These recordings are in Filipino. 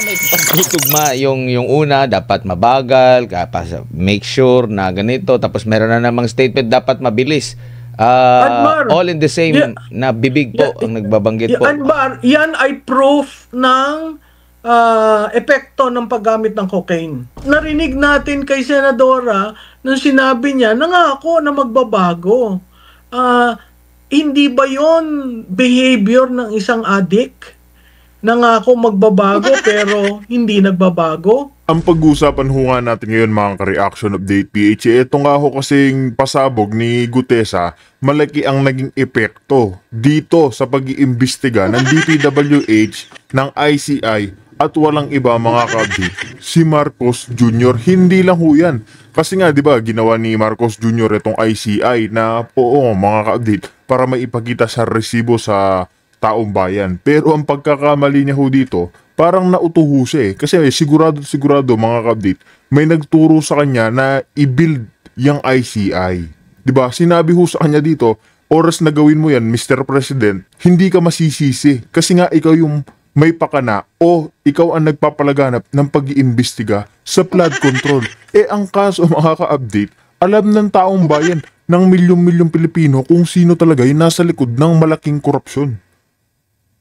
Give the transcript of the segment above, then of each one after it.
may pagtutugma yung una dapat mabagal, make sure na ganito, tapos meron na namang statement dapat mabilis. Admar, All in the same na bibig po ang nagbabanggit po. Admar, yan ay proof ng epekto ng paggamit ng cocaine. Narinig natin kay Senadora nung sinabi niya, nangako na magbabago. Hindi ba yon behavior ng isang addict? Nangako magbabago pero hindi nagbabago? Ang pag-uusapan ho nga natin ngayon mga ka-reaction update PH, ito nga ho kasing pasabog ni Gutesa, malaki ang naging epekto dito sa pag-iimbestiga ng DPWH, ng ICI, at walang iba mga ka-update, si Marcos Jr. Hindi lang ho yan. Kasi nga, di ba, ginawa ni Marcos Jr. itong ICI na mga ka-update para maipakita sa resibo sa taong bayan. Pero ang pagkakamali niya ho dito, parang nautuho siya eh. Kasi sigurado mga ka-update, may nagturo sa kanya na i-build yung ICI. Diba? Sinabi ho sa kanya dito, oras na gawin mo yan, Mr. President, hindi ka masisisi. Kasi nga ikaw yung may pakana o ikaw ang nagpapalaganap ng pag-iimbestiga sa flood control. Ang kaso mga ka-update, alam ng taong bayan ng milyong-milyong Pilipino kung sino talaga yung nasa likod ng malaking korupsyon.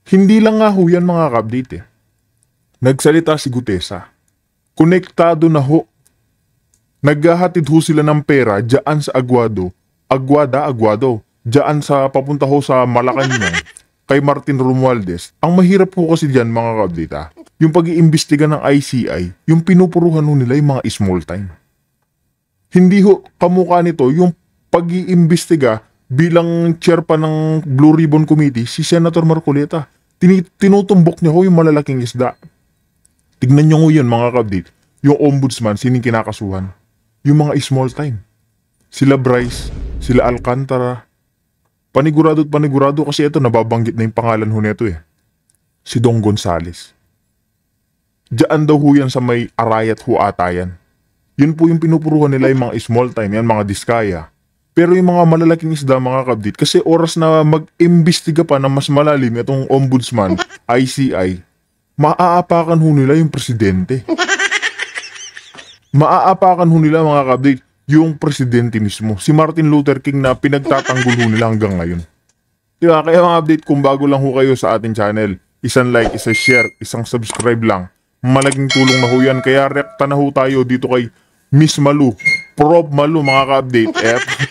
Hindi lang nga ho yan mga ka-update eh. Nagsalita si Gutesa. Konektado na ho. Naghahatid ho sila ng pera dyan sa Aguado. Aguado. Dyan sa papunta ho sa Malacanang kay Martin Romualdez. Ang mahirap po kasi dyan mga ka-update yung pag-iimbestiga ng ICI, yung pinupuruhan ho nila yung mga small time. Hindi ho kamukha nito yung pag-iimbestiga bilang chair pa ng Blue Ribbon Committee si Senator Marcoleta. Tinutumbok niya ho yung malalaking isda. Tignan niyo ho yun mga ka-update. Yung ombudsman, sining kinakasuhan. Yung mga small time. Sila Bryce, sila Alcantara. Panigurado kasi ito nababanggit na yung pangalan ho nito eh. Si Dong Gonzales. Diyan daw ho yan sa may Arayat ho ata yan. Yun po yung pinupuruhan nila yung mga small time, yan mga diskaya. Pero yung mga malalaking isda mga ka-update, kasi oras na mag-imbestiga pa na mas malalim itong ombudsman, ICI, maaapakan ho nila yung presidente. Maaapakan ho nila mga ka-update yung presidente mismo. Si Martin Luther King na pinagtatanggol ho nila hanggang ngayon. Diba? Kaya mga update, kung bago lang ho kayo sa ating channel, isang like, isang share, isang subscribe lang. Malaking tulong na ho yan. Kaya rekta na ho tayo dito kay Miss Malu, Prof. Malu mga ka-update.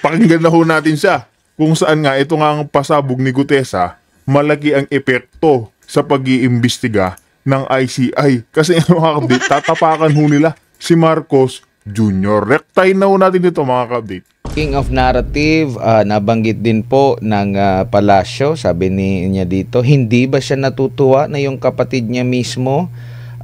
Pakinggan na ho natin siya. Kung saan nga ito nga ang pasabog ni Gutesa, malaki ang epekto sa pag-iimbestiga ng ICI. Kasi mga ka-update, tatapakan ho nila si Marcos Jr. Rektahin na ho natin dito mga ka-update. King of Narrative, nabanggit din po ng Palasyo, sabi niya dito, hindi ba siya natutuwa na yung kapatid niya mismo,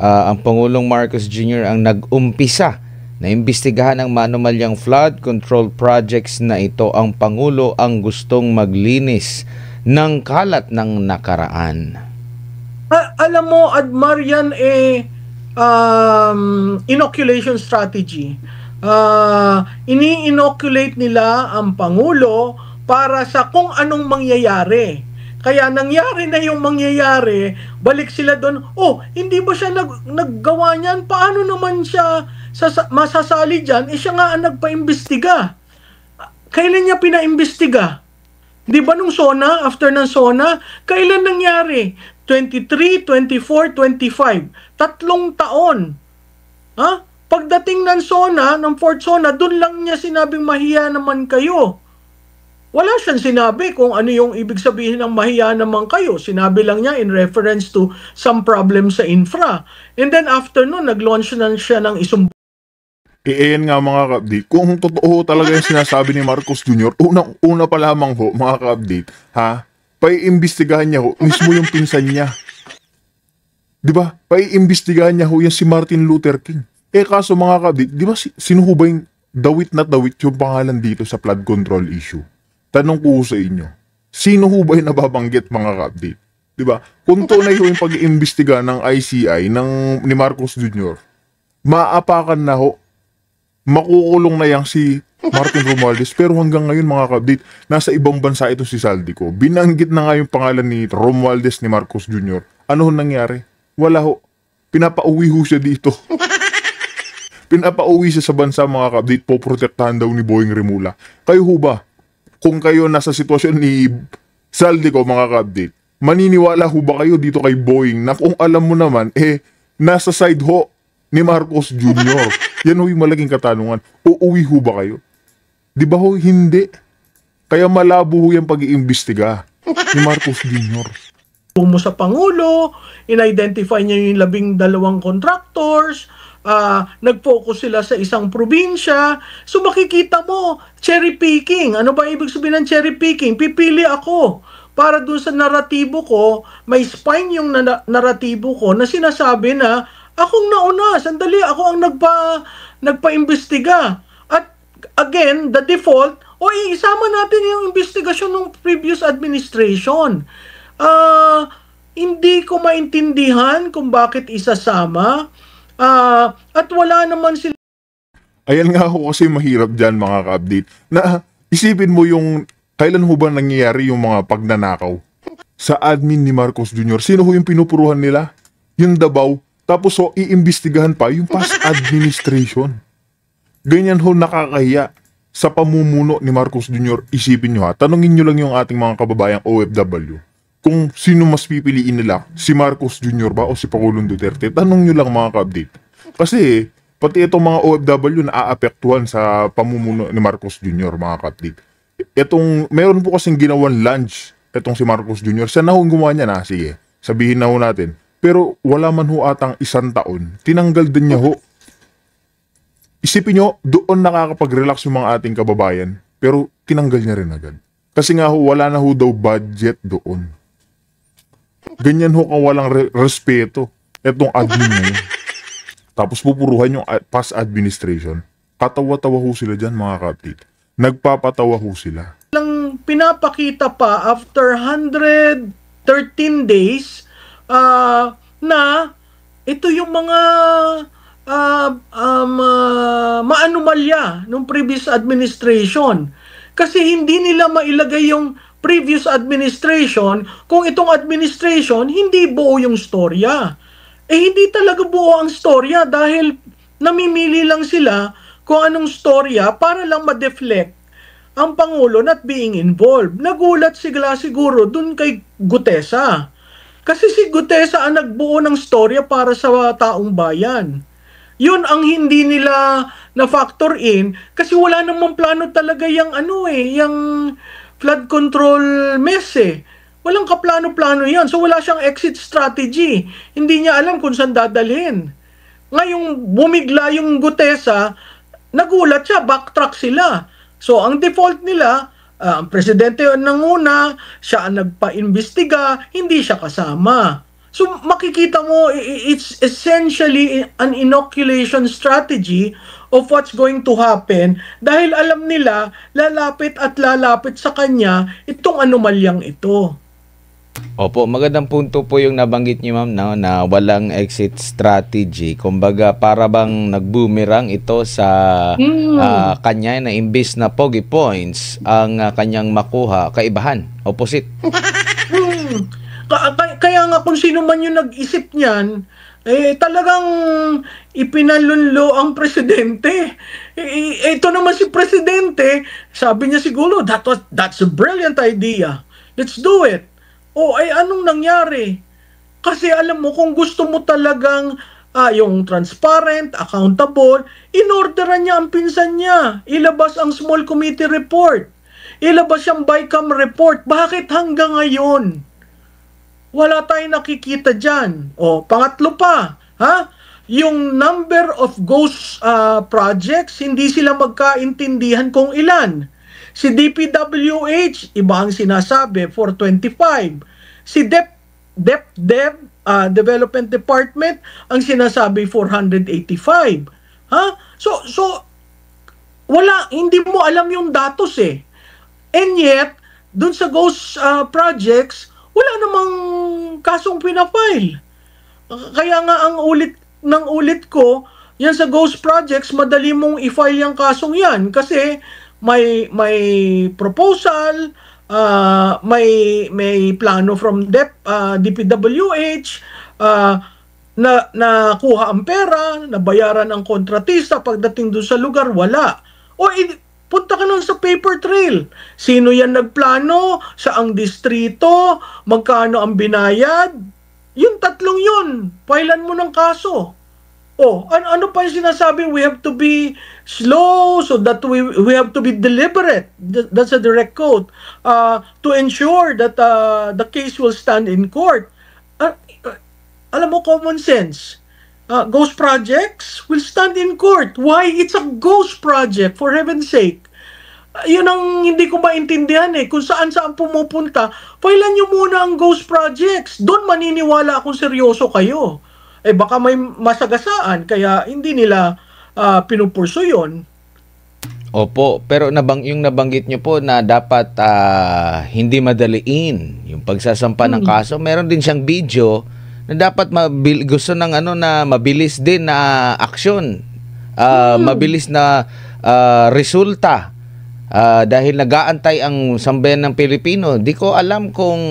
ang Pangulong Marcos Jr. ang nag-umpisa na imbestigahan ang manumalyang flood control projects na ito. Ang Pangulo ang gustong maglinis ng kalat ng nakaraan. Alam mo, Admar, yan inoculation strategy. Ini-inoculate nila ang Pangulo para sa kung anong mangyayari. Kaya nangyari na yung mangyayari, balik sila doon, hindi ba siya naggawa niyan? Paano naman siya masasali dyan? Siya nga ang nagpa-imbestiga. Kailan niya pinaimbestiga? Di ba nung SONA, after ng SONA, kailan nangyari? 23, 24, 25. 3 taon. Pagdating ng SONA, ng 4th SONA, doon lang niya sinabing mahiya naman kayo. Wala siyang sinabi kung ano yung ibig sabihin ng mahiya naman kayo. Sinabi lang niya in reference to some problem sa infra. And then after nun, nag-launch na siya ng isang... Ayan nga mga ka-update, kung totoo talaga yung sinasabi ni Marcos Jr., una pa lamang ho mga ka-update, paiimbestigahan niya ho, mismo yung pinsan niya. Diba? Paiimbestigahan niya ho yan si Martin Luther King. Kaso mga ka-update, diba sino ho ba yung dawit na dawit yung pangalan dito sa flood control issue? Tanong ko sa inyo, sino ho ba yung nababanggit mga ka-update? Diba? Kung tunay ho yung pag-iimbestiga ng ICI ni Marcos Jr., maapakan na ho, makukulong na yang si Martin Romualdez. Pero hanggang ngayon mga ka-update, nasa ibang bansa ito si Saldico. Binanggit na nga yung pangalan ni Romualdez ni Marcos Jr. Ano ho nangyari? Wala ho. pinapauwi ho siya dito. Pinapauwi siya sa bansa, mga ka-update, poprotektahan daw ni Boying Rimula. Kayo ho ba, kung kayo nasa sitwasyon ni Saldico, mga ka-update, maniniwala ho ba kayo dito kay Boying na kung alam mo naman, nasa side ho ni Marcos Jr.? Yan ho yung malaking katanungan. Uuwi ho ba kayo? Di ba ho, hindi. Kaya malabo ho yung pag-iimbestiga ni Marcos Jr. Mo sa Pangulo, in-identify niya yung 12 contractors, nag-focus sila sa isang probinsya. So makikita mo, cherry picking. Ano ba ibig sabihin ng cherry picking? Pipili ako para dun sa naratibo ko, may spine yung naratibo ko na sinasabi na akong nauna, sandali, ako ang nagpa-imbestiga. At again, the default, isama natin yung investigasyon ng previous administration. Hindi ko maintindihan kung bakit isasama. At wala naman sila. Ayan nga ako kasi mahirap dyan, mga ka-update. Na isipin mo yung kailan ho ba nangyayari yung mga pagnanakaw sa admin ni Marcos Jr.? Sino ho yung pinupuruhan nila? Yung Davao. Tapos iimbestigahan pa yung past administration. Ganyan ho nakakahiya sa pamumuno ni Marcos Jr. Isipin nyo ha, tanongin nyo lang yung ating mga kababayang OFW. Kung sino mas pipiliin nila, si Marcos Jr. ba o si Pangulong Duterte? Tanong nyo lang, mga ka-update. Kasi pati itong mga OFW na aapektuhan sa pamumuno ni Marcos Jr., mga ka-update. Meron po kasing ginawan lunch itong si Marcos Jr. Siya na ho gumawa niya na, sige, sabihin na ho natin. Pero wala man ho atang 1 taon, tinanggal din niya ho. Isipin nyo, doon nakakapag-relax yung mga ating kababayan, pero tinanggal niya rin agad. Kasi nga ho, wala na ho daw budget doon. Ganyan ho kung walang respeto etong admin ngayon. Tapos pupuruhan yung past administration. Katawa-tawa ho sila dyan, mga ka-update. Nagpapatawa ho sila. Lang pinapakita pa after 113 days na ito yung mga maanomalya ng previous administration. Kasi hindi nila mailagay yung previous administration kung itong administration hindi buo yung storya. Hindi talaga buo ang storya dahil namimili lang sila kung anong storya para lang ma-deflect ang Pangulo not being involved. Nagulat sila siguro dun kay Gutesa. Kasi si Gutesa ang nagbuo ng storya para sa taong bayan. Yun ang hindi nila na-factor in kasi wala namang plano talaga yung yung flood control mess Walang kaplano-plano yan. So wala siyang exit strategy. Hindi niya alam kung saan dadalhin. Ngayong bumigla yung Gutesa, nagulat siya, backtrack sila. So ang default nila, ang presidente nanguna, siya ang nagpa-imbestiga, hindi siya kasama. So makikita mo, it's essentially an inoculation strategy of what's going to happen dahil alam nila, lalapit at lalapit sa kanya itong anomalyang ito. Opo, magandang punto po yung nabanggit niyo, ma'am, na walang exit strategy. Kumbaga, para bang nag-boomerang ito sa kanya na imbis na pogi points ang kanyang makuha, kaibahan, opposite. Kaya nga kung sino man yung nag-isip niyan, talagang ipinalunlo ang presidente. Ito naman si presidente, sabi niya siguro, that's a brilliant idea. Let's do it. Anong nangyari? Kasi alam mo, kung gusto mo talagang yung transparent, accountable, inorderan niya ang pinsan niya. Ilabas ang small committee report. Ilabas yung BICAM report. Bakit hanggang ngayon? Wala tayong nakikita dyan. Pangatlo pa, yung number of ghost projects, hindi sila magkaintindihan kung ilan. Si DPWH, iba ang sinasabi, 425. Si Development Department, ang sinasabi 485. So wala, hindi mo alam yung datos And yet, dun sa ghost projects, wala namang kasong pinafile. Kaya nga ang ulit ko, yan sa ghost projects, madali mong i-file yung kasong yan kasi may proposal, may plano from DPWH, nakuha ang pera, nabayaran ang kontratista, pagdating doon sa lugar, wala. O punta ka nun sa paper trail. Sino yan nagplano? Saang distrito? Magkano ang binayad? Yung tatlong yun, pailan mo ng kaso. Ano pa yung sinasabi? We have to be slow so that we have to be deliberate. That's a direct quote. To ensure that the case will stand in court. Alam mo, common sense. Ghost projects will stand in court. Why? It's a ghost project, for heaven's sake. Yun ang hindi ko maintindihan eh. Kung saan-saan pumupunta, pailan nyo muna ang ghost projects. Doon maniniwala akong seryoso kayo. Baka may masagasaan, kaya hindi nila pinupurso yun. Opo, pero yung nabanggit nyo po na dapat hindi madaliin yung pagsasampa ng kaso. Meron din siyang video na dapat gusto ng na mabilis din na aksyon. Mabilis na resulta. Dahil nag-aantay ang sambayan ng Pilipino. Di ko alam kung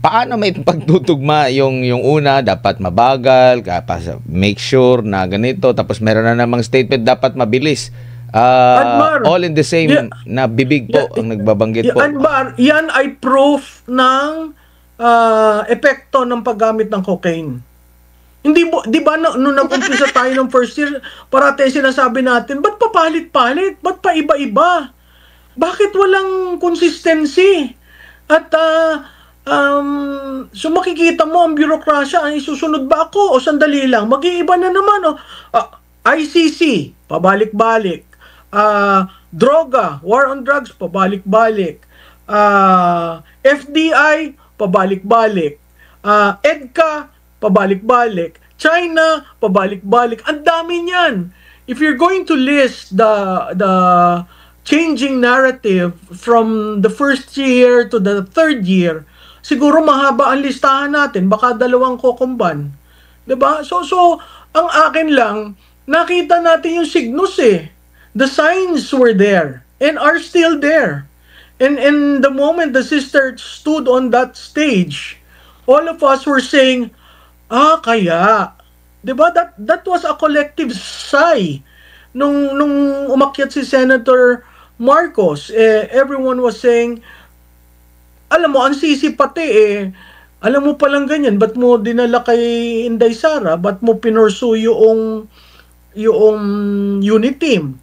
paano may pagtutugma yung una, dapat mabagal, make sure na ganito, tapos meron na namang statement, dapat mabilis. All in the same na bibig po ang nagbabanggit po. Anmar, yan ay proof ng epekto ng paggamit ng cocaine. Hindi mo, di ba nung nag-umpisa tayo ng first year, parati sinasabi natin, ba't papalit-palit? Ba't pa iba-iba? Bakit walang consistency? At so makikita mo ang bürokrasya, ay susunod ba ako? O sandali lang, mag-iiba na naman. ICC, pabalik-balik. Droga, war on drugs, pabalik-balik. FDI, pabalik-balik. EDCA, pabalik-balik. China, pabalik-balik. Ang dami niyan. If you're going to list the changing narrative from the first year to the third year, siguro mahaba ang listahan natin, baka 2 kokomban. 'Di ba? So ang akin lang, nakita natin yung signals eh. The signs were there and are still there. And the moment the sister stood on that stage, all of us were saying, kaya, 'di ba? That was a collective sigh nung umakyat si Senator Marcos. Everyone was saying, alam mo, ang sisi pati alam mo palang ganyan, ba't mo dinala kay Inday Sara? Ba't mo pinursu yung unit team?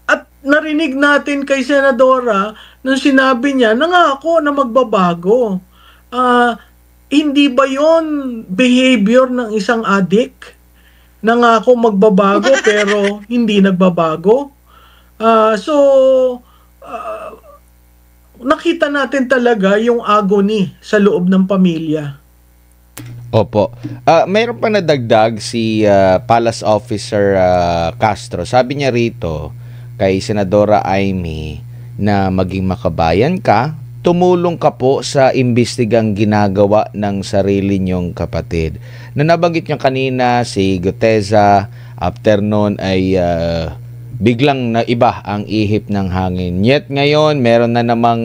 At narinig natin kay Senadora nung sinabi niya, nangako na magbabago. Hindi ba yon behavior ng isang addict? Nangako magbabago pero hindi nagbabago? Nakita natin talaga yung agony sa loob ng pamilya. Opo. Mayroon pa nadagdag si Palace Officer Castro. Sabi niya rito kay Senadora Amy na maging makabayan ka, tumulong ka po sa imbestigang ginagawa ng sarili niyong kapatid. Na nabanggit niyo kanina si Guteza, after noon ay biglang naiba ang ihip ng hangin. Yet ngayon, meron na namang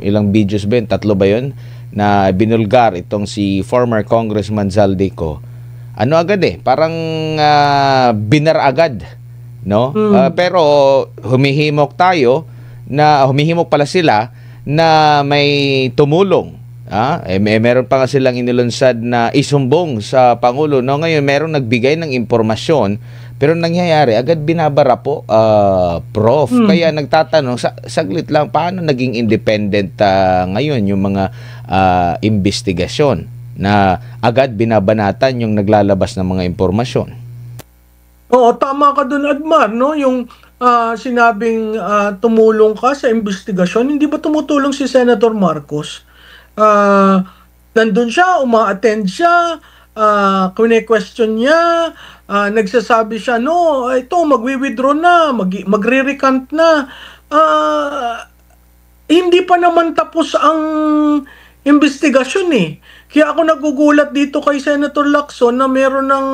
ilang videos ba yun? 3 ba yun? Na binulgar itong si former Congressman Zaldico. Ano agad parang binar agad. No? Pero humihimok pala sila na may tumulong. Meron pa nga silang inilunsad na isumbong sa Pangulo. No? Ngayon, meron nagbigay ng impormasyon. Pero nangyayari, agad binabara po, Prof. Kaya nagtatanong, saglit lang, paano naging independent ngayon yung mga investigasyon na agad binabanatan yung naglalabas ng mga impormasyon? Oo, tama ka dun, Admar, no? Yung sinabing tumulong ka sa investigasyon, hindi ba tumutulong si Senator Marcos? Nandun siya, uma-attend siya, kune-question niya, nagsasabi siya, no, ito, magwi-withdraw na, magre-recant na. Hindi pa naman tapos ang investigasyon Kaya ako nagugulat dito kay Senator Lacson na meron ng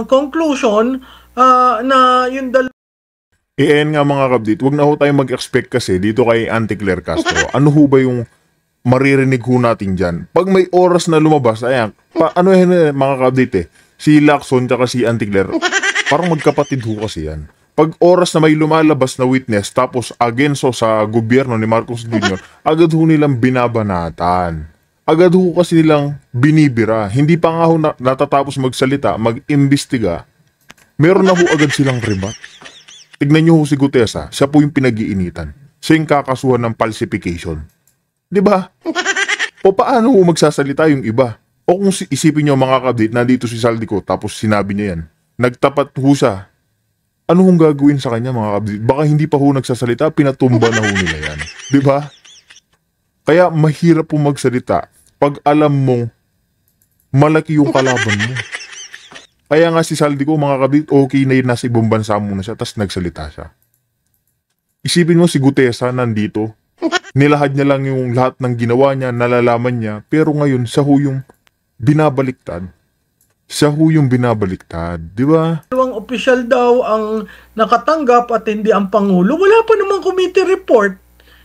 conclusion na yung nga mga kabdit, wag na ho tayo mag-expect kasi dito kay Auntie Claire Castro. Ano ho ba yung maririnig ho natin dyan. Pag may oras na lumabas, ayan, ano yan mga ka-update si Lacson tsaka si Auntie Claire, parang magkapatid ho kasi yan. Pag oras na may lumalabas na witness, tapos agenso sa gobyerno ni Marcos Jr., agad ho nilang binabanatan. Agad ho kasi nilang binibira. Hindi pa nga ho natatapos magsalita, mag-imbestiga, meron na ho agad silang rebat. Tignan nyo ho si Gutesa, siya po yung pinag-iinitan. Siya yung kakasuhan ng falsification. Diba? O paano ho magsasalita yung iba? O kung isipin nyo mga ka-update, nandito si Saldico, tapos sinabi niya yan. Nagtapat ho siya. Ano hong gagawin sa kanya mga ka-update? Baka hindi pa ho nagsasalita, pinatumba na ho nila yan. Diba? Kaya mahirap po magsalita pag alam mong malaki yung kalaban mo. Kaya nga si Saldico mga ka-update, okay na yun, nasa ibang bansa muna siya, tapos nagsalita siya. Isipin mo si Gutesa nandito, nilahad niya lang yung lahat ng ginawa niya, nalalaman niya, pero ngayon siya ho yung binabaliktad. Siya ho yung binabaliktad, di ba? Dalawang opisyal daw ang nakatanggap at hindi ang Pangulo. Wala pa namang committee report.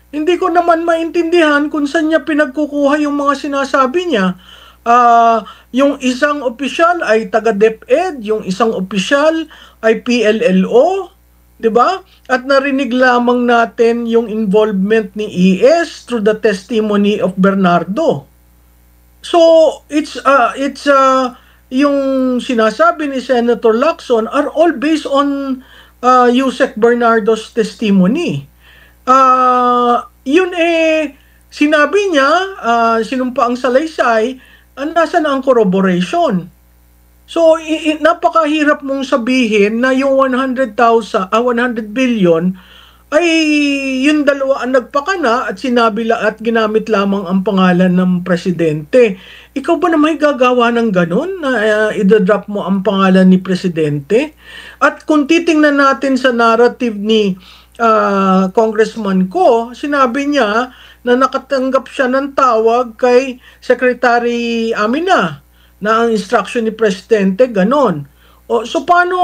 Hindi ko naman maintindihan kung saan niya pinagkukuha yung mga sinasabi niya. Yung isang opisyal ay taga DepEd, yung isang opisyal ay PLLO, 'di ba? At narinig lamang natin yung involvement ni ES through the testimony of Bernardo. So, it's yung sinasabi ni Senator Lacson are all based on Yusek Bernardo's testimony. Yun sinabi niya, sinumpa ang salaysay, nasa na ang corroboration. So, napakahirap mong sabihin na yung 100 billion ay yung dalawa ang nagpakana at sinabi at ginamit lamang ang pangalan ng presidente. Ikaw ba na may gagawa ng ganun na idadrop mo ang pangalan ni presidente? At kung titingnan natin sa narrative ni Congressman Ko, sinabi niya na nakatanggap siya ng tawag kay Secretary Amina na ang instruction ni Presidente, ganon. So paano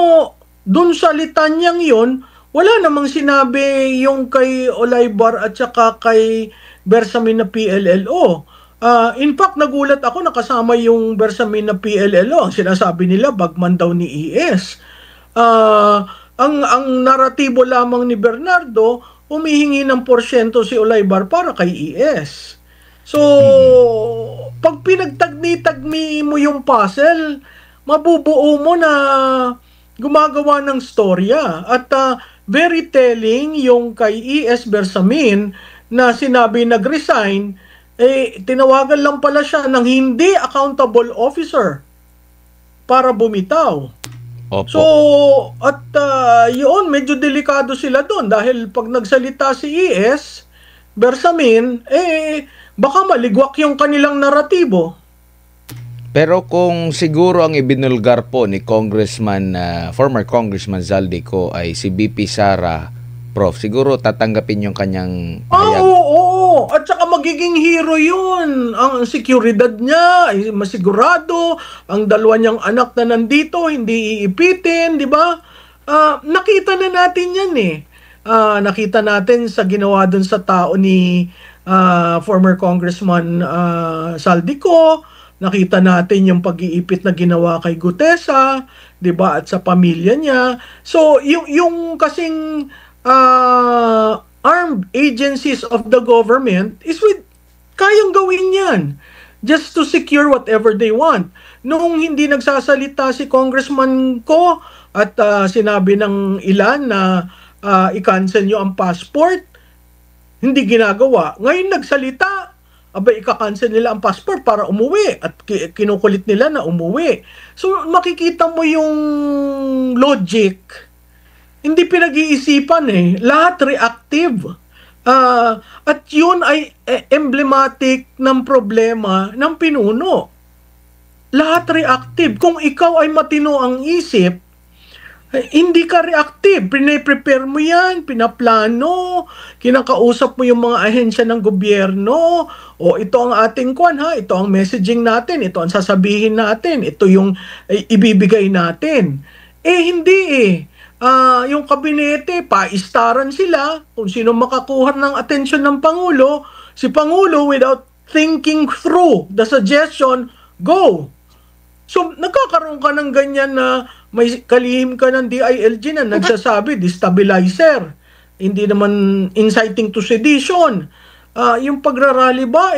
dun sa litanyang yun, wala namang sinabi yung kay Olaybar at saka kay Bersamin na PLLO. In fact, nagulat ako nakasama yung Bersamin na PLLO. Ang sinasabi nila, bagman daw ni ES. Ang naratibo lamang ni Bernardo, humihingi ng porsyento si Olaybar para kay ES. So, pag pinagtagni-tagni mo yung puzzle, mabubuo mo na gumagawa ng storya. At very telling yung kay ES Bersamin na sinabi nag-resign, tinawagan lang pala siya ng hindi accountable officer para bumitaw. Opo. So, at yun, medyo delikado sila doon dahil pag nagsalita si ES Bersamin, baka maligwak yung kanilang naratibo. Pero kung siguro ang ibinulgar po ni former Congressman Zaldico ay si BP Sara, Prof, siguro tatanggapin yung kanyang pahayag. Oo. At saka magiging hero yun. Ang seguridad niya ay masigurado. Ang dalawa niyang anak na nandito, hindi iipitin, di ba? Nakita na natin yan nakita natin sa ginawa dun sa tao ni former Congressman Saldico. Nakita natin yung pag-iipit na ginawa kay Gutesa, 'di ba, at sa pamilya niya. So yung kasing armed agencies of the government kayang gawin 'yan just to secure whatever they want. Noong hindi nagsasalita si Congressman Ko at sinabi ng ilan na i-cancel nyo ang passport, hindi ginagawa. Ngayon nagsalita, ika-cancel nila ang passport para umuwi at kinukulit nila na umuwi. So makikita mo yung logic. Hindi pinag-iisipan lahat reactive. At yun ay emblematic ng problema ng pinuno. Lahat reactive. Kung ikaw ay matino ang isip, hindi ka reactive. Pine-prepare mo yan, pinaplano, kinakausap mo yung mga ahensya ng gobyerno, ito ang ating ito ang messaging natin, ito ang sasabihin natin, ito yung ibibigay natin. Hindi yung kabinete, paistaran sila kung sino makakuha ng atensyon ng Pangulo. Si Pangulo without thinking through the suggestion, go. So, nagkakaroon ka ng ganyan na may kalihim ka ng DILG na nagsasabi, destabilizer. Hindi naman inciting to sedition. Yung pagrarally ba,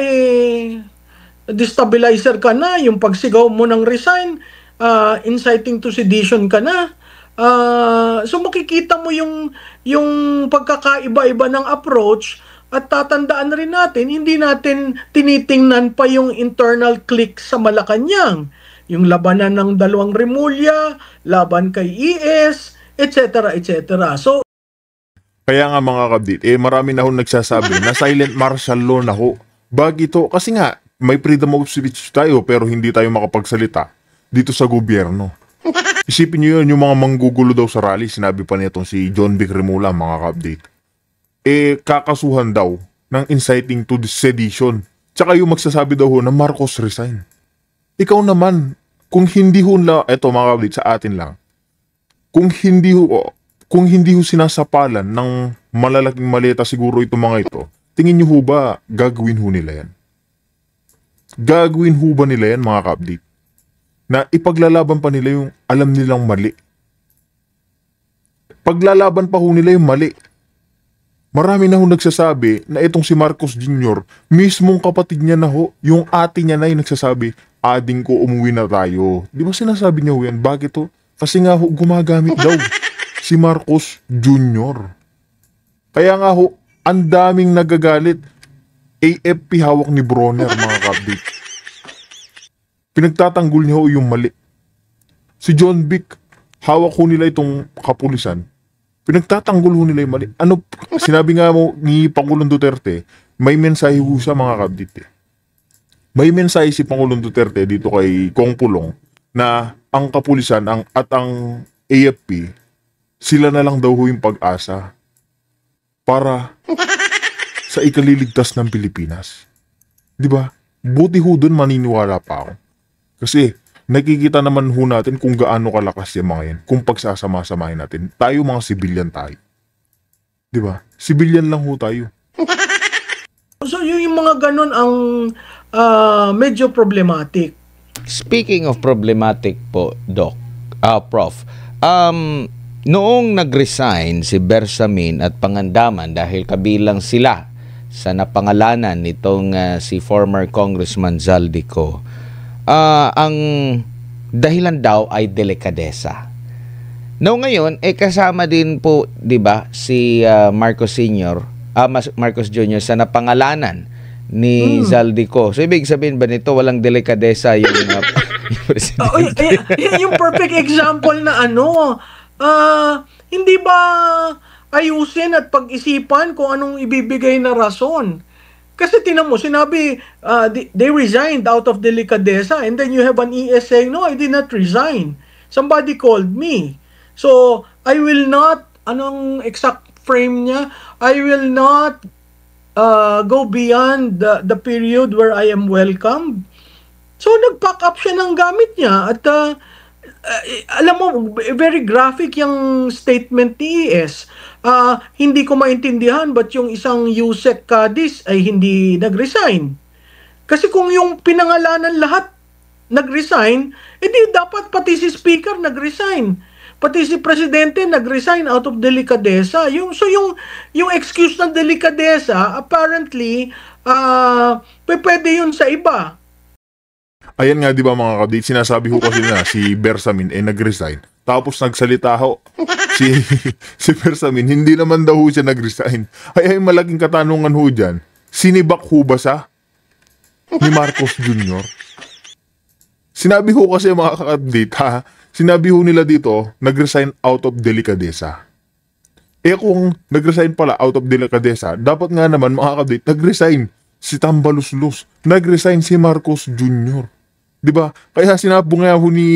destabilizer ka na. Yung pagsigaw mo ng resign, inciting to sedition ka na. So, makikita mo yung pagkakaiba-iba ng approach. At tatandaan rin natin, hindi natin tinitingnan pa yung internal click sa Malacanang. Yung labanan ng dalawang Rimulya, laban kay ES, etc. etc. So, Kaya nga mga kabdit, marami na ho nagsasabi na silent martial law na ho. Bagito, kasi nga, may freedom of speech tayo pero hindi tayo makapagsalita dito sa gobyerno. Isipin nyo yun, yung mga manggugulo daw sa rally, sinabi pa nitong si John Vic Remula, mga kabdit. Kakasuhan daw ng inciting to sedition. Tsaka yung magsasabi daw ho na Marcos resign. Ikaw naman, kung hindi ho eto mga kabdit, sa atin lang, kung hindi ho sinasapalan ng malalaking maleta siguro itong mga ito, tingin nyo ho ba gagawin ho nila yan? Gagawin ho ba nila yan mga kabdit? Na ipaglalaban pa nila yung alam nilang mali. Paglalaban pa ho nila yung mali. Marami na ho nagsasabi na itong si Marcos Jr., mismong kapatid niya na ho, yung ate niya na yung nagsasabi, ading ko umuwi na tayo. Di ba sinasabi niya ho yan? Bakit ho? Kasi nga ho, gumagamit daw si Marcos Jr. Kaya nga ho, ang daming nagagalit. AFP hawak ni Bronner, mga kabdit. Pinagtatanggol niya ho yung mali. Si John Vic, hawak ho nila itong kapulisan. Pinagtatanggol ho nila yung mali. Ano, sinabi nga mo ni Pangulong Duterte, may mensahe ho siya mga kabdit. May mensahe si Pangulong Duterte dito kay Kong Pulong na ang kapulisan at ang AFP, sila na lang daw ho yung pag-asa para sa ikaliligtas ng Pilipinas. Di ba? Buti ho dun maniniwala pa ako. Kasi nakikita naman ho natin kung gaano kalakas yung mga yan. Kung pagsasama-samahin natin. Tayo mga sibilyan tayo. Diba? Sibilyan lang ho tayo. So yung mga ganun ang medyo problematic. Speaking of problematic po, Doc, Prof, noong nag-resign si Bersamin at Pangandaman dahil kabilang sila sa napangalanan nitong si former Congressman Zaldico, ang dahilan daw ay delikadesa. No, ngayon kasama din po, 'di ba, si Marcos Marcos Jr. sa napangalanan ni Zaldico. So ibig sabihin ba nito walang delikadesa yung yung perfect example na hindi ba ayusin at pag-isipan kung anong ibibigay na rason? Kasi tinan mo, sinabi, they resigned out of delicadeza, and then you have an ES saying, no, I did not resign. Somebody called me. So, I will not, anong exact frame niya? I will not go beyond the period where I am welcomed. So, nag-pack up siya ng gamit niya. At, alam mo, very graphic yung statement ni ES. Hindi ko maintindihan ba't yung isang Yusek Cadiz ay hindi nag-resign. Kasi kung yung pinangalanan lahat nag-resign, edi dapat pati si Speaker nag-resign. Pati si Presidente nag-resign out of delicadeza. Yung excuse ng delicadeza, apparently, pwede yun sa iba. Ayan nga, di ba mga kabdit, sinasabi ho kasi na si Bersamin nag-resign. Tapos nagsalita ho si Bersamin, hindi naman daw ho siya nag-resign. Ay malaking katanungan ho dyan, sinibak ho ba sa ni Marcos Jr.? Sinabi ho kasi mga kabdit, sinabi ho nila dito, nag-resign out of delicadeza. Kung nag-resign pala out of delicadeza, dapat nga naman mga kabdit, nag-resign si Tambaluslus, nag-resign si Marcos Jr. Diba? Kaya sinabi nga ho ni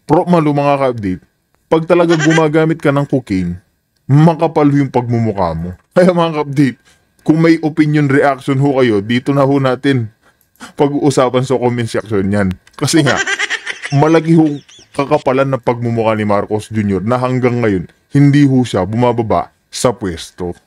Pro Malu mga ka-update, pag talaga gumagamit ka ng cocaine, makapal yung pagmumukha mo. Kaya mga ka-update, kung may opinion reaction ho kayo, dito na ho natin pag-uusapan sa comment section yan. Kasi nga, malaki ho kakapalan na pagmumukha ni Marcos Jr. na hanggang ngayon, hindi ho siya bumababa sa pwesto.